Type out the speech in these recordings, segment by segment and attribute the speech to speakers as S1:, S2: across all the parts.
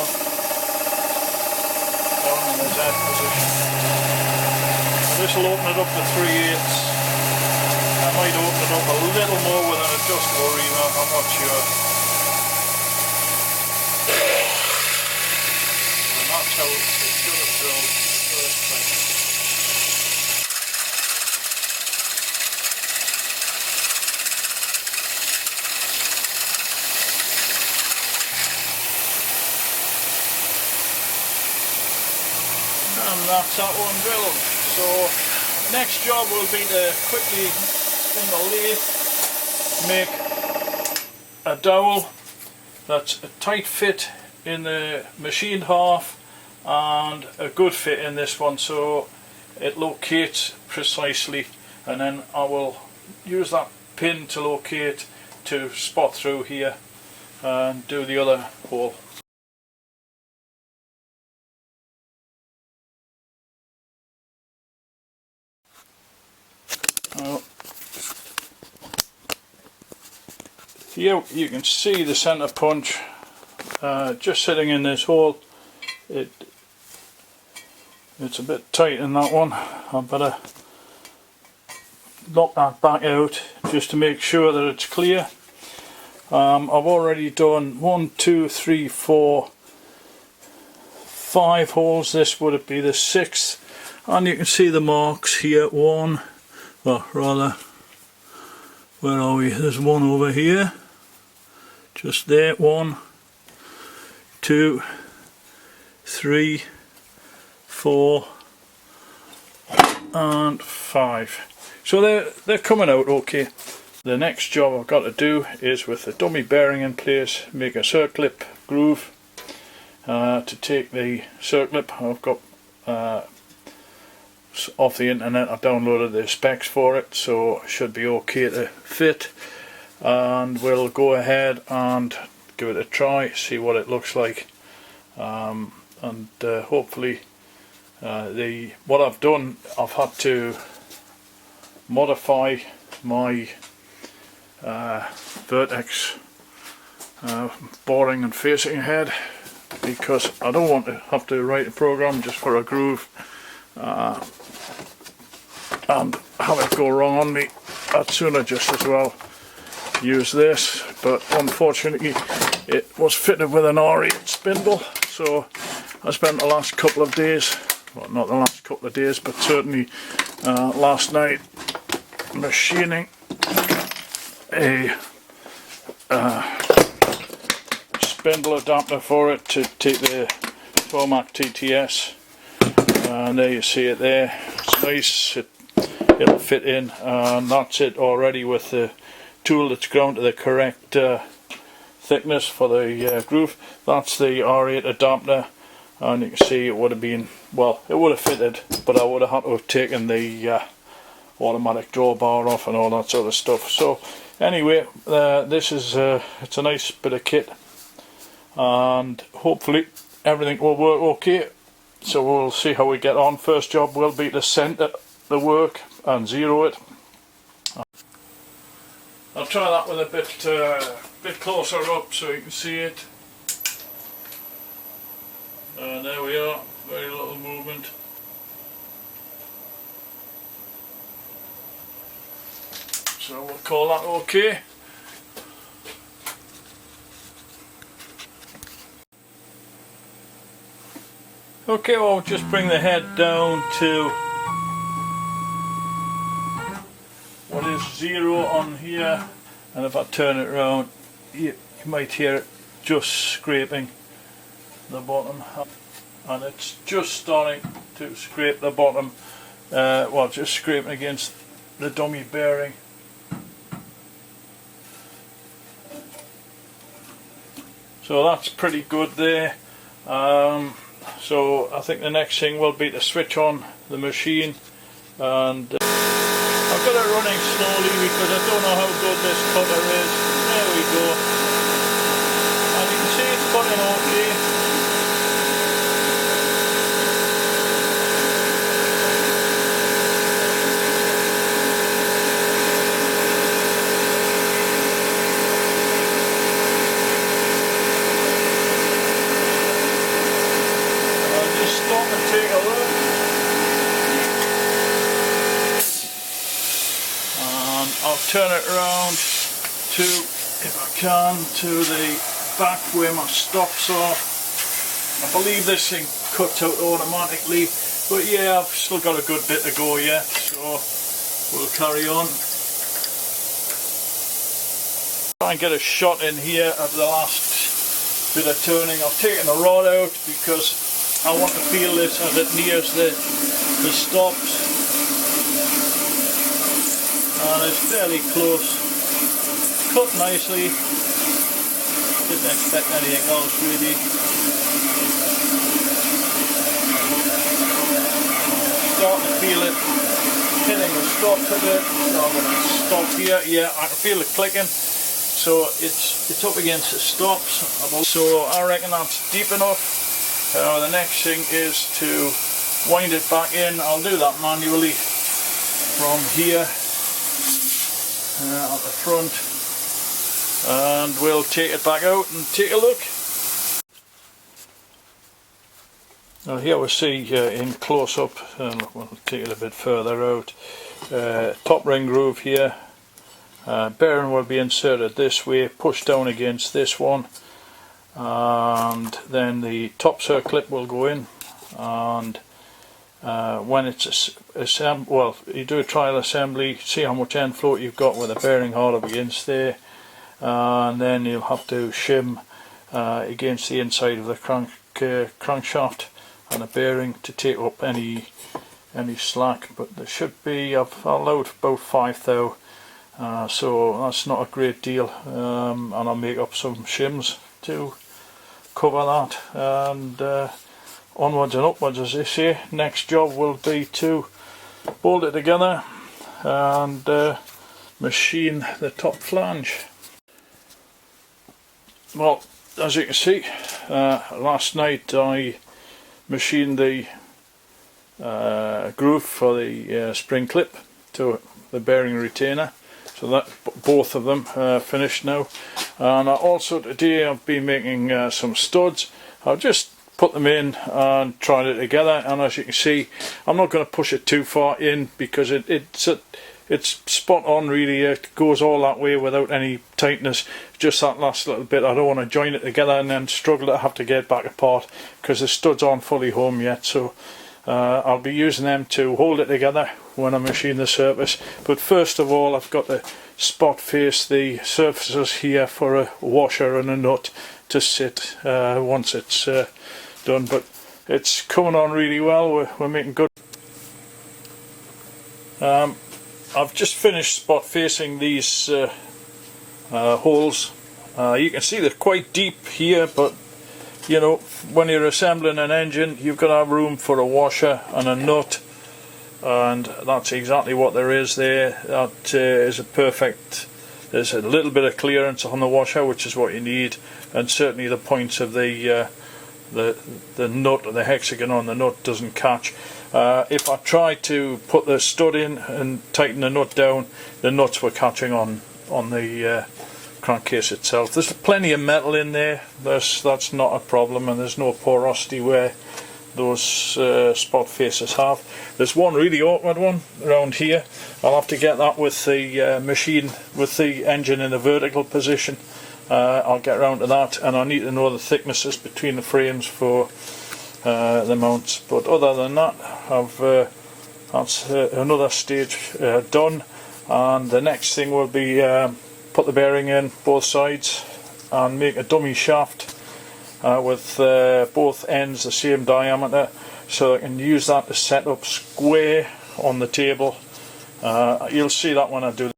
S1: on, down in the Z position. This will open it up to 3/8. I might open it up a little more with an adjustable reamer, I'm not sure. And that's how it should have drilled first time. And that's that one drilled. So next job will be to quickly in the lathe make a dowel that's a tight fit in the machined half and a good fit in this one, so it locates precisely, and then I will use that pin to locate to spot through here and do the other hole. Here you can see the centre punch just sitting in this hole. It's a bit tight in that one. I better knock that back out just to make sure that it's clear. I've already done 1, 2, 3, 4, 5 holes. This would be the 6th, and you can see the marks here. One, well, rather, where are we? There's one over here, just there. 1, 2, 3, 4 and 5. So they're coming out okay. The next job I've got to do is, with the dummy bearing in place, make a circlip groove. To take the circlip, I've got off the internet, I downloaded the specs for it, so it should be okay to fit, and we'll go ahead and give it a try, see what it looks like, and hopefully what I've done, I've had to modify my vertex boring and facing head, because I don't want to have to write a program just for a groove and have it go wrong on me. I'd sooner just as well use this, but unfortunately it was fitted with an R8 spindle, so I spent the last couple of days, well, not the last couple of days, but certainly last night, machining a spindle adapter for it to take the Tomac TTS, and there you see it there. It's nice, it'll fit in, and that's it already with the tool that's ground to the correct thickness for the groove. That's the R8 adapter, and you can see it would have been, well, it would have fitted, but I would have had to have taken the automatic drawbar off and all that sort of stuff. So anyway, this is it's a nice bit of kit, and hopefully everything will work okay. So we'll see how we get on. First job will be to centre the work and zero it. I'll try that with a bit closer up so you can see it. And there we are, very little movement. So we'll call that okay. Okay, well, I'll just bring the head down to what is 0 on here, and if I turn it around, you might hear it just scraping the bottom, and it's just starting to scrape the bottom, well, just scraping against the dummy bearing. So that's pretty good there. So I think the next thing will be to switch on the machine, and I've got it running slowly because I don't know how good this cutter is. There we go, and you can see it's cutting okay. turn it around to, if I can, to the back where my stops are. I believe this thing cuts out automatically, but yeah, I've still got a good bit to go yet, so we'll carry on. Try and get a shot in here at the last bit of turning. I've taken the rod out because I want to feel this as it nears the stops, and it's fairly close. Cut nicely. Didn't expect anything else really. Starting to feel it hitting the stops a bit. So I'm going to stop here. Yeah, I can feel it clicking. So it's up against the stops. So I reckon that's deep enough. The next thing is to wind it back in. I'll do that manually from here at the front, and we'll take it back out and take a look. Now here we see in close up, and we'll take it a bit further out, top ring groove here. Bearing will be inserted this way, pushed down against this one, and then the top circlip will go in, and when it's assembled, well, you do a trial assembly, see how much end float you've got with the bearing hard up against there, and then you'll have to shim against the inside of the crankshaft and the bearing to take up any slack. But there should be, I've allowed about 5 thou, so that's not a great deal, and I'll make up some shims to cover that, and onwards and upwards, as they say. Next job will be to bolt it together and machine the top flange. Well, as you can see, last night I machined the groove for the spring clip to the bearing retainer, so that both of them finished now. And also today I've been making some studs. I've just put them in and tried it together, and as you can see, I'm not going to push it too far in because it's spot on really. It goes all that way without any tightness. Just that last little bit, I don't want to join it together and then struggle to have to get it back apart because the studs aren't fully home yet. So I'll be using them to hold it together when I machine the surface. But first of all, I've got to spot face the surfaces here for a washer and a nut to sit once it's done. But it's coming on really well. We're making good. I've just finished spot facing these holes. You can see they're quite deep here, but you know, when you're assembling an engine, you've got to have room for a washer and a nut, and that's exactly what there is there. That is a perfect. There's a little bit of clearance on the washer, which is what you need, and certainly the points of the nut or the hexagon on the nut doesn't catch. If I try to put the stud in and tighten the nut down, the nuts were catching on the crankcase itself. There's plenty of metal in there. That's not a problem, and there's no porosity where those spot faces have. There's one really awkward one around here. I'll have to get that with the machine, with the engine in the vertical position. I'll get around to that, and I need to know the thicknesses between the frames for the mounts. But other than that, that's another stage done, and the next thing will be put the bearing in both sides and make a dummy shaft with both ends the same diameter, so I can use that to set up square on the table. You'll see that when I do.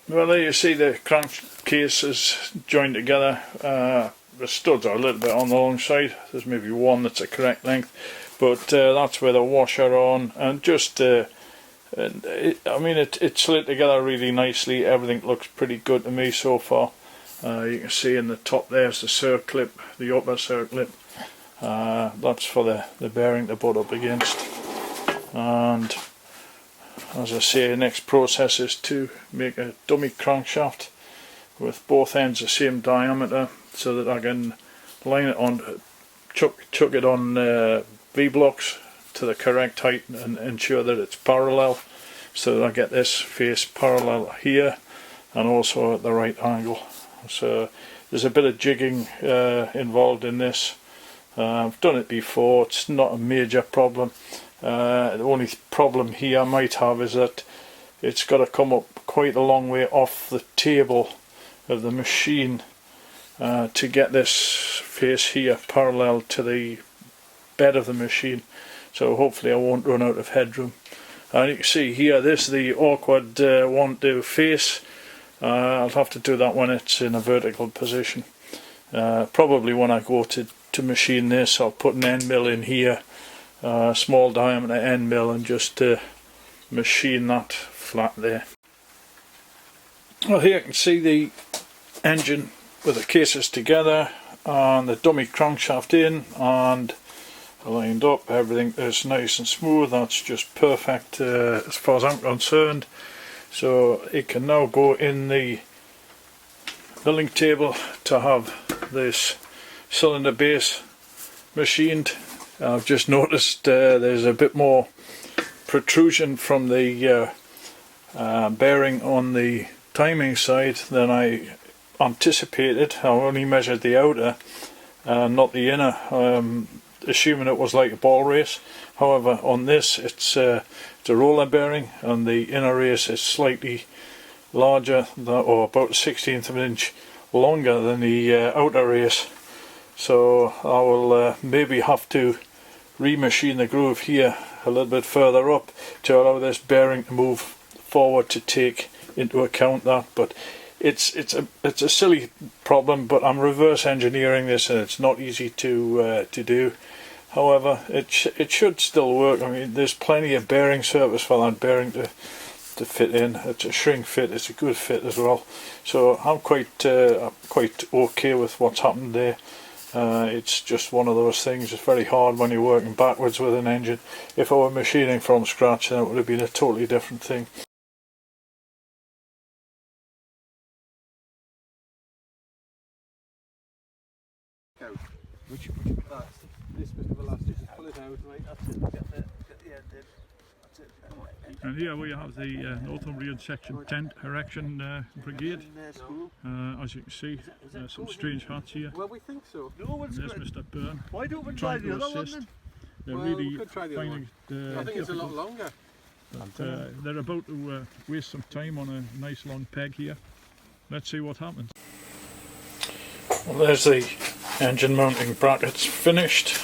S1: Well, there you see the crankcase is joined together. The studs are a little bit on the long side. There's maybe one that's a correct length, but that's where the washer on, and just I mean it slid together really nicely. Everything looks pretty good to me so far. You can see in the top there's the circlip, the upper circlip. That's for the bearing to butt up against. And as I say, the next process is to make a dummy crankshaft with both ends the same diameter, so that I can line it on, chuck it on V-blocks to the correct height and ensure that it's parallel. so that I get this face parallel here and also at the right angle. So there's a bit of jigging involved in this. I've done it before, it's not a major problem. The only problem here I might have is that it's got to come up quite a long way off the table of the machine to get this face here parallel to the bed of the machine, so hopefully I won't run out of headroom. And you can see here, this is the awkward one to face. I'll have to do that when it's in a vertical position. Probably when I go to machine this, I'll put an end mill in here, small diameter end mill, and just machine that flat there. Well, here you can see the engine with the cases together and the dummy crankshaft in and lined up. Everything is nice and smooth. That's just perfect as far as I'm concerned. So it can now go in the milling table to have this cylinder base machined. I've just noticed there's a bit more protrusion from the bearing on the timing side than I anticipated. I only measured the outer, not the inner, assuming it was like a ball race. However, on this it's a roller bearing, and the inner race is slightly larger, or about 1/16 of an inch longer than the outer race. So I will maybe have to remachine the groove here a little bit further up to allow this bearing to move forward to take into account that. But it's a silly problem, but I'm reverse engineering this and it's not easy to do. However, it should still work. I mean, there's plenty of bearing surface for that bearing to fit in. It's a shrink fit, it's a good fit as well. So I'm quite okay with what's happened there. It's just one of those things. It's very hard when you're working backwards with an engine. If I were machining from scratch, then it would have been a totally different thing.
S2: This bit of elastic, just pull it out, right, that's it, get the end in, that's it.
S1: And here we have the Northumbrian Section 10 Erection Brigade. As you can see, there's some strange hats here.
S2: Well, we think so.
S1: There's Mr. Byrne.
S2: Why don't we try the other one then?
S1: They're
S2: Well,
S1: really
S2: we could try the other
S1: finding
S2: one. I think it's a lot longer.
S1: But, they're about to waste some time on a nice long peg here. Let's see what happens. Well, there's the engine mounting brackets finished.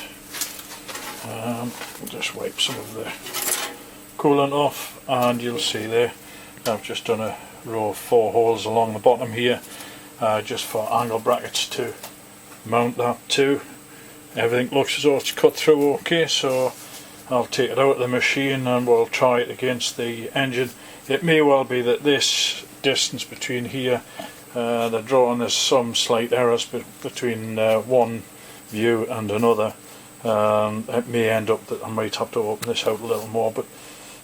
S1: I'll just wipe some of the coolant off, and you'll see there I've just done a row of 4 holes along the bottom here, just for angle brackets to mount that to. Everything looks as though it's cut through okay, so I'll take it out of the machine and we'll try it against the engine. It may well be that this distance between here, the drawing, there's some slight errors between one view and another. It may end up that I might have to open this out a little more, but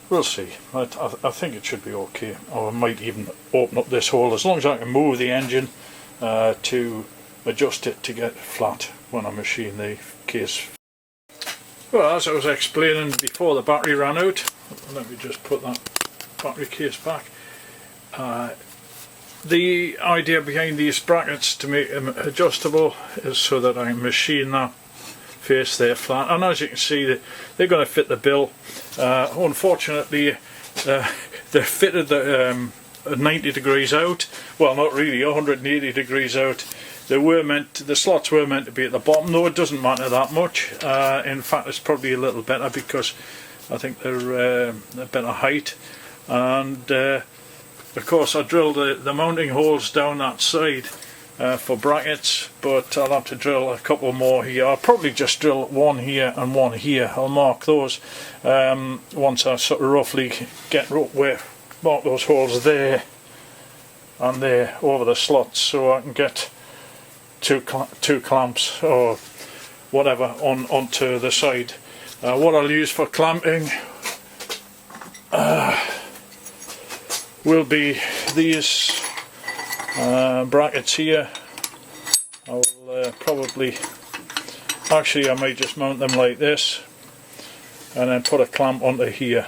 S1: we'll see. I think it should be okay. Or I might even open up this hole, as long as I can move the engine to adjust it to get flat when I machine the case. Well, as I was explaining before, the battery ran out. Let me just put that battery case back. The idea behind these brackets to make them adjustable is so that I can machine that face there flat, and as you can see, they're going to fit the bill. Unfortunately, they're fitted 90 degrees out. Well, not really, 180 degrees out. The slots were meant to be at the bottom, though it doesn't matter that much. In fact, it's probably a little better because I think they're a better height. And of course, I drilled the mounting holes down that side for brackets, but I'll have to drill a couple more here. I'll probably just drill one here and one here. I'll mark those once I sort of roughly get where, mark those holes there and there over the slots, so I can get two clamps or whatever onto the side. What I'll use for clamping will be these brackets here. I'll probably, actually I might just mount them like this and then put a clamp onto here,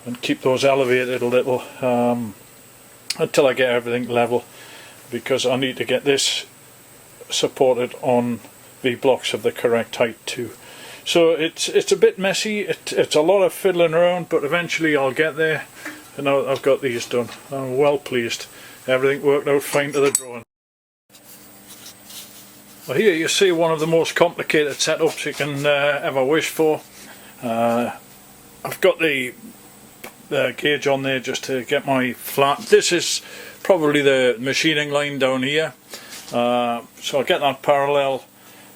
S1: and keep those elevated a little until I get everything level, because I need to get this supported on V-blocks of the correct height too. So it's a bit messy, it's a lot of fiddling around, but eventually I'll get there. And now I've got these done, I'm well pleased. Everything worked out fine to the drawing. Well, here you see one of the most complicated setups you can ever wish for. I've got the gauge on there just to get my flat. This is probably the machining line down here. So I'll get that parallel.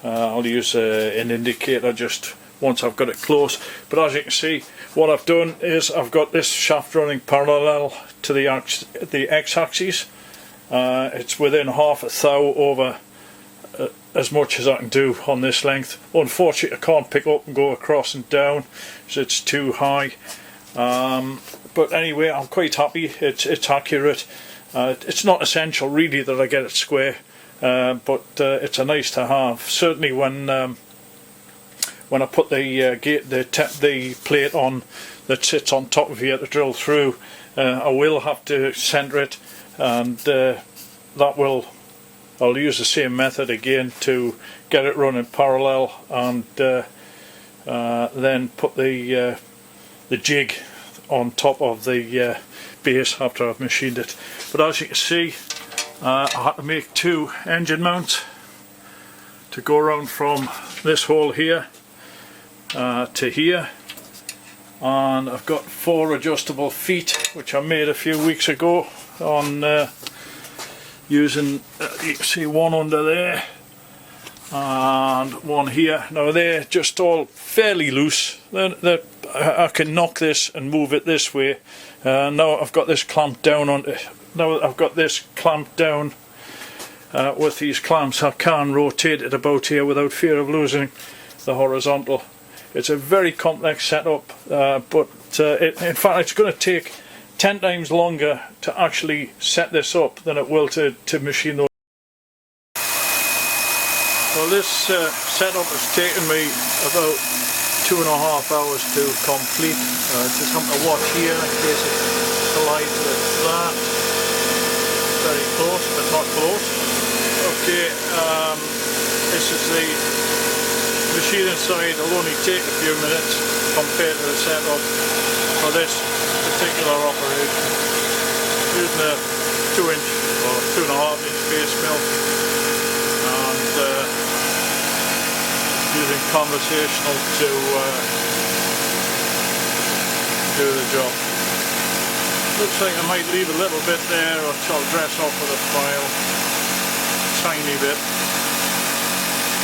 S1: I'll use an indicator just once I've got it close. But as you can see, what I've done is I've got this shaft running parallel to the x-axis. It's within half a thou over as much as I can do on this length. Unfortunately, I can't pick up and go across and down, so it's too high. But anyway, I'm quite happy. It's accurate. It's not essential really that I get it square, but it's a nice to have. Certainly when I put the plate on that sits on top of here to drill through, I will have to centre it, and I'll use the same method again to get it running parallel, and then put the jig on top of the base after I've machined it. But as you can see, I had to make two engine mounts to go around from this hole here to here, and I've got 4 adjustable feet which I made a few weeks ago on using, you can see one under there and one here. Now they're just all fairly loose. I can knock this and move it this way. Now I've got this clamped down on. Now I've got this clamped down with these clamps. I can rotate it about here without fear of losing the horizontal. It's a very complex setup, but in fact it's going to take 10 times longer to actually set this up than it will to machine those. Well, this setup has taken me about 2.5 hours to complete. Just something to watch here in case it collides with that. Very close, but not close. Okay, this is the machining side. It'll only take a few minutes compared to the setup for this particular operation. Using a 2-inch or 2.5-inch base mill, and using conversational to do the job. Looks like I might leave a little bit there, or I'll dress off with a file, tiny bit.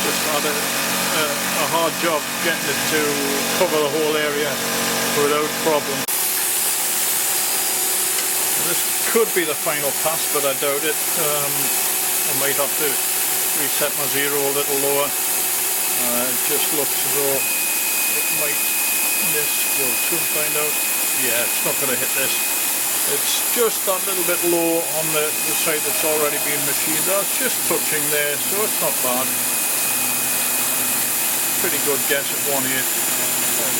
S1: Just had a hard job getting it to cover the whole area without problem. This could be the final pass, but I doubt it. I might have to reset my zero a little lower. It just looks as though it might miss. We'll soon find out. Yeah, it's not going to hit this. It's just that little bit low on the side that's already been machined. That's just touching there, so it's not bad. Pretty good guess at 1/8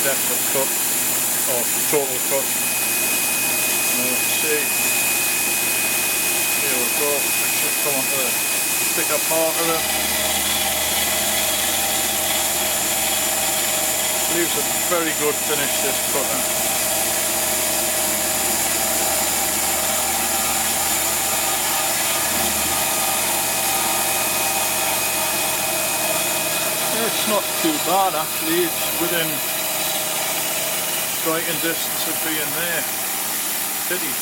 S1: depth of cut, or total cut. Let's see. Here we go. Let's just come on to the thicker part of it. Leaves a very good finish, this cutter. It's not too bad actually. It's within striking distance of being there. Pity.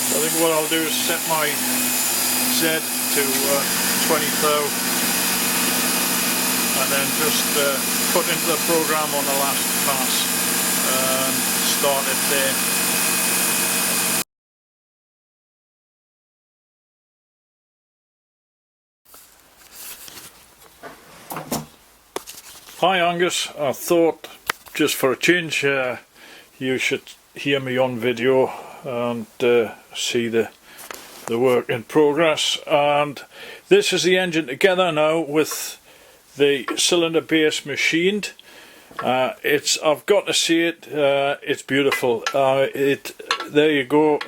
S1: I think what I'll do is set my Z to 20 thou, and then just put into the program on the last pass and start it there. Hi Angus, I thought just for a change you should hear me on video and see the work in progress. And this is the engine together now with the cylinder base machined. I've got to see it. It's beautiful. There you go.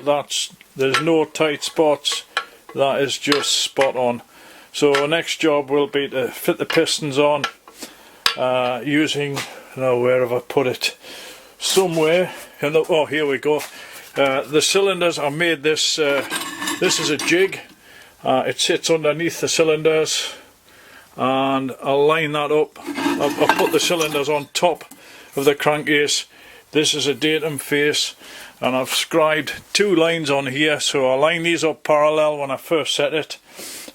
S1: There's no tight spots. That is just spot on. So our next job will be to fit the pistons on using, where have I put it? Somewhere. Oh, here we go. The cylinders are made this. This is a jig. It sits underneath the cylinders, and I'll line that up. I'll put the cylinders on top of the crankcase. This is a datum face, and I've scribed 2 lines on here, so I'll line these up parallel when I first set it.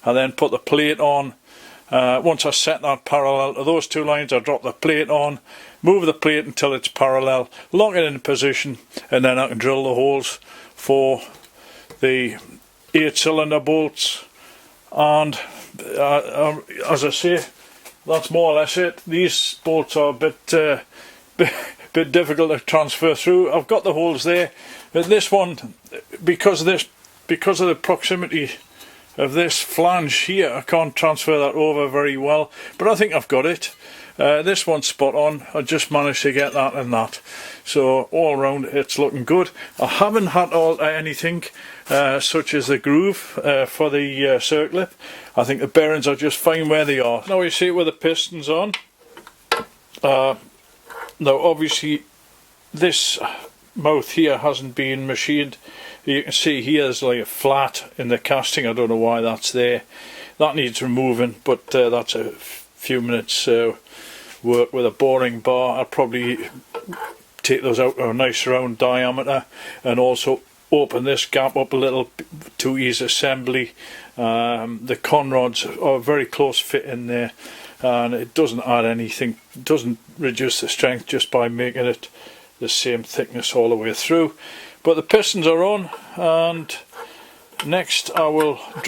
S1: I then put the plate on. Once I set that parallel to those 2 lines, I drop the plate on, move the plate until it's parallel, lock it in position, and then I can drill the holes for the 8-cylinder bolts. And as I say, that's more or less it. These bolts are a bit difficult to transfer through. I've got the holes there, but this one, because of the proximity of this flange here, I can't transfer that over very well, but I think I've got it. This one's spot on. I just managed to get that and that, so all around it's looking good. I haven't had to alter anything such as the groove for the circlip. I think the bearings are just fine where they are. Now you see it with the pistons on. Now obviously this mouth here hasn't been machined. You can see here there's like a flat in the casting. I don't know why that's there. That needs removing, but that's a few minutes work with a boring bar. I'll probably take those out to a nice round diameter, and also open this gap up a little to ease assembly. The conrods are a very close fit in there, and it doesn't add anything, it doesn't reduce the strength just by making it the same thickness all the way through. But the pistons are on, and next I will put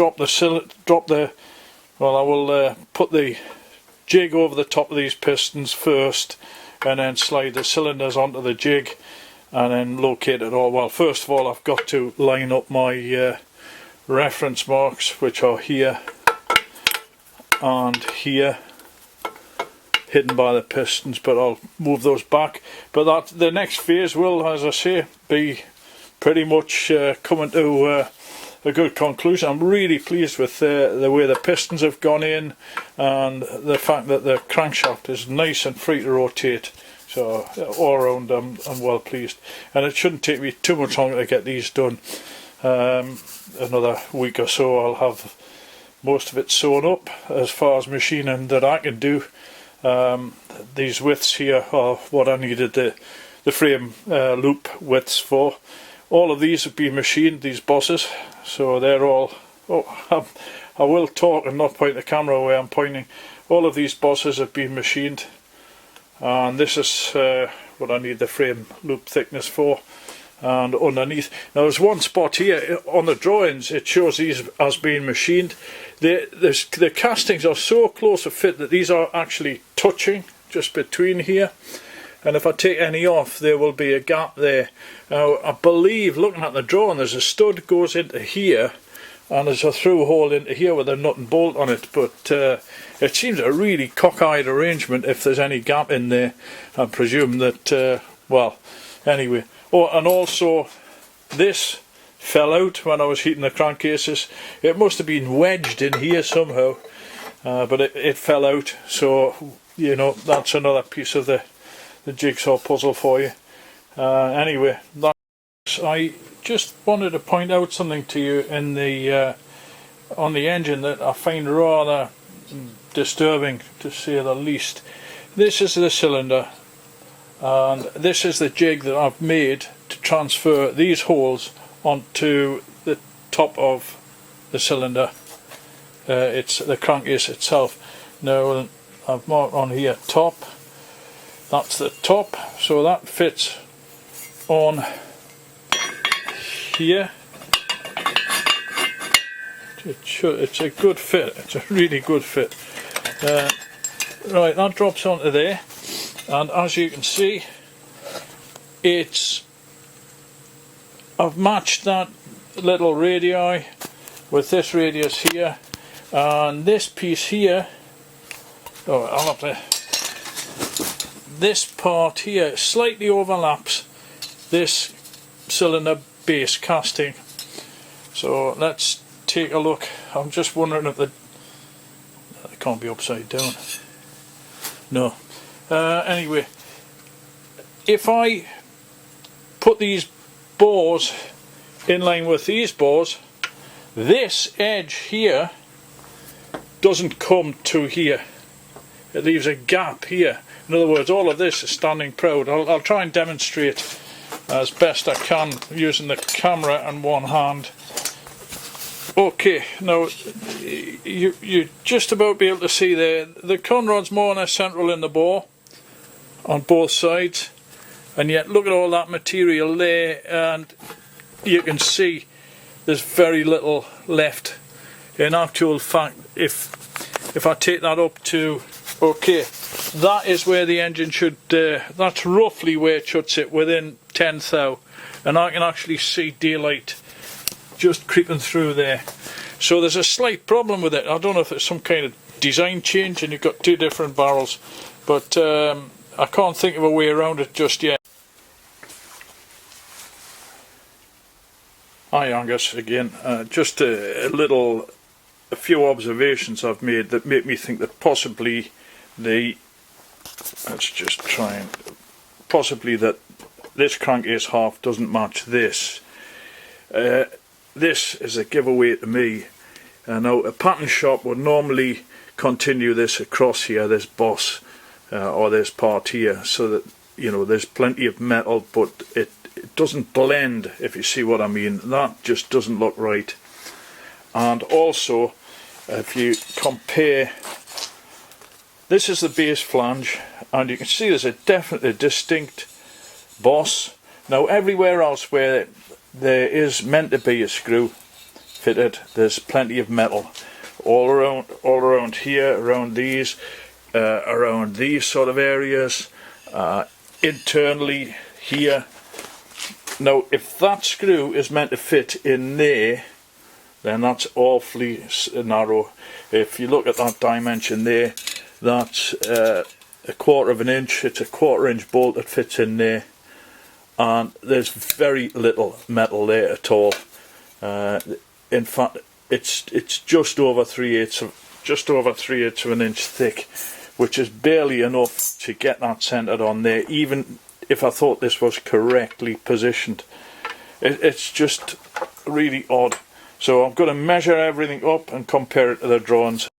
S1: the jig over the top of these pistons first, and then slide the cylinders onto the jig, and then locate it all. Well, first of all, I've got to line up my reference marks, which are here and here, hidden by the pistons, but I'll move those back. But the next phase will, as I say, be pretty much coming to a good conclusion. I'm really pleased with the way the pistons have gone in, and the fact that the crankshaft is nice and free to rotate. So all around I'm well pleased, and it shouldn't take me too much longer to get these done. Another week or so I'll have most of it sewn up as far as machining that I can do. These widths here are what I needed the frame loop widths for. All of these have been machined, these bosses, so they're all, I will talk and not point the camera where I'm pointing. All of these bosses have been machined, and this is what I need the frame loop thickness for. And underneath, now there's one spot here on the drawings, it shows these as being machined. The castings are so close to fit that these are actually touching just between here, and if I take any off there will be a gap there. Now I believe, looking at the drawing, there's a stud goes into here and there's a through hole into here with a nut and bolt on it, but it seems a really cockeyed arrangement if there's any gap in there. I presume that, well, anyway. Oh, and also this fell out when I was heating the crankcases. It must have been wedged in here somehow, but it fell out, so that's another piece of the jigsaw puzzle for you. Anyway, I just wanted to point out something to you in the on the engine that I find rather disturbing, to say the least. This is the cylinder, and this is the jig that I've made to transfer these holes onto the top of the cylinder. It's the crankcase itself. Now I've marked on here top. That's the top, so that fits on here. It's a good fit. It's a really good fit. Right, that drops onto there, and as you can see, I've matched that little radii with this radius here, and this piece here, oh, I'll have to, this part here slightly overlaps this cylinder base casting. So let's take a look. I'm just wondering if it can't be upside down. No. Anyway, if I put these bores in line with these bores, this edge here doesn't come to here. It leaves a gap here. In other words, all of this is standing proud. I'll try and demonstrate as best I can using the camera in one hand. Okay, now you just about be able to see there, the conrod's more or less central in the bore on both sides, and yet look at all that material there, and you can see there's very little left. In actual fact, if I take that up to, okay, that is where the engine should, that's roughly where it should sit, within 10 thou, and I can actually see daylight just creeping through there. So there's a slight problem with it. I don't know if it's some kind of design change and you've got two different barrels, but I can't think of a way around it just yet. Hi Angus again. Just a few observations I've made that make me think that possibly possibly that this crankcase half doesn't match this. This is a giveaway to me. Now a pattern shop would normally continue this across here, this boss or this part here, so that, you know, there's plenty of metal, but it doesn't blend, if you see what I mean. That just doesn't look right. And also, if you compare, this is the base flange, and you can see there's a definitely distinct boss. Now everywhere else where there is meant to be a screw fitted, there's plenty of metal all around here, around these sort of areas, internally here. Now if that screw is meant to fit in there, then that's awfully narrow. If you look at that dimension there, that's a 1/4 of an inch. It's a 1/4 inch bolt that fits in there, and there's very little metal there at all. In fact, it's just over 3/8 of an inch thick, which is barely enough to get that centered on there, even if I thought this was correctly positioned. It's just really odd. So I'm going to measure everything up and compare it to the drawings.